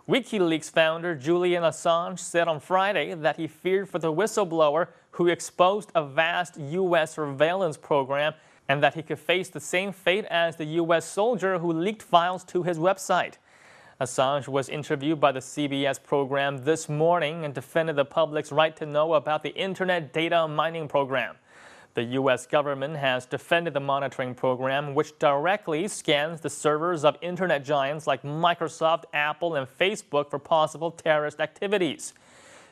WikiLeaks founder Julian Assange said on Friday that he feared for the whistleblower who exposed a vast U.S. surveillance program and that he could face the same fate as the U.S. soldier who leaked files to his website. Assange was interviewed by the CBS program this morning and defended the public's right to know about the Internet data mining program. The U.S. government has defended the monitoring program, which directly scans the servers of Internet giants like Microsoft, Apple, and Facebook for possible terrorist activities.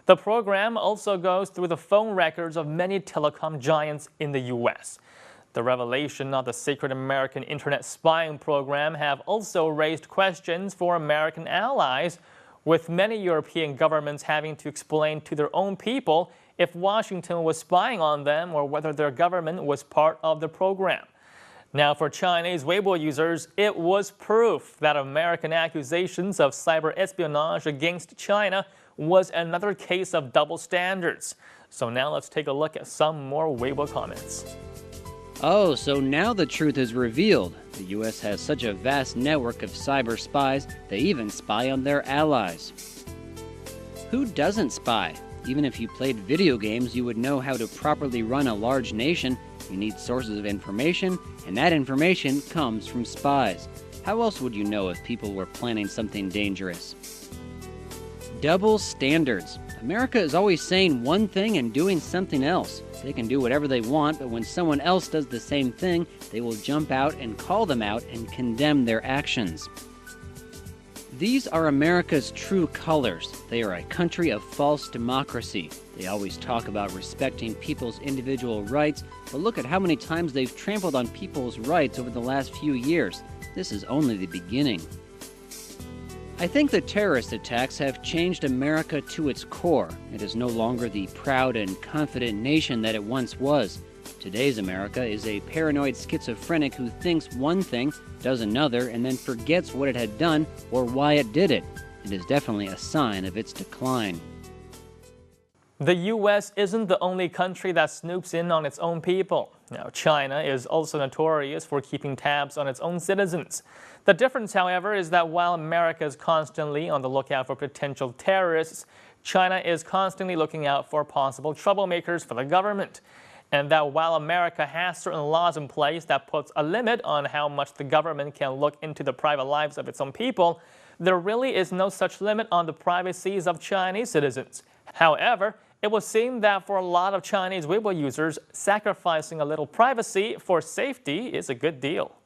The program also goes through the phone records of many telecom giants in the U.S. The revelation of the secret American Internet spying program have also raised questions for American allies, with many European governments having to explain to their own people if Washington was spying on them or whether their government was part of the program. Now, for Chinese Weibo users, it was proof that American accusations of cyber espionage against China was another case of double standards. So now let's take a look at some more Weibo comments. Oh, so now the truth is revealed. The U.S. has such a vast network of cyber spies, they even spy on their allies. Who doesn't spy? Even if you played video games, you would know how to properly run a large nation. You need sources of information, and that information comes from spies. How else would you know if people were planning something dangerous? Double standards. America is always saying one thing and doing something else. They can do whatever they want, but when someone else does the same thing, they will jump out and call them out and condemn their actions. These are America's true colors. They are a country of false democracy. They always talk about respecting people's individual rights, but look at how many times they've trampled on people's rights over the last few years. This is only the beginning. I think the terrorist attacks have changed America to its core. It is no longer the proud and confident nation that it once was. Today's America is a paranoid schizophrenic who thinks one thing, does another, and then forgets what it had done or why it did it. It is definitely a sign of its decline. The U.S. isn't the only country that snoops in on its own people. Now, China is also notorious for keeping tabs on its own citizens. The difference, however, is that while America is constantly on the lookout for potential terrorists, China is constantly looking out for possible troublemakers for the government. And that while America has certain laws in place that puts a limit on how much the government can look into the private lives of its own people, there really is no such limit on the privacies of Chinese citizens. However, it would seem that for a lot of Chinese Weibo users, sacrificing a little privacy for safety is a good deal.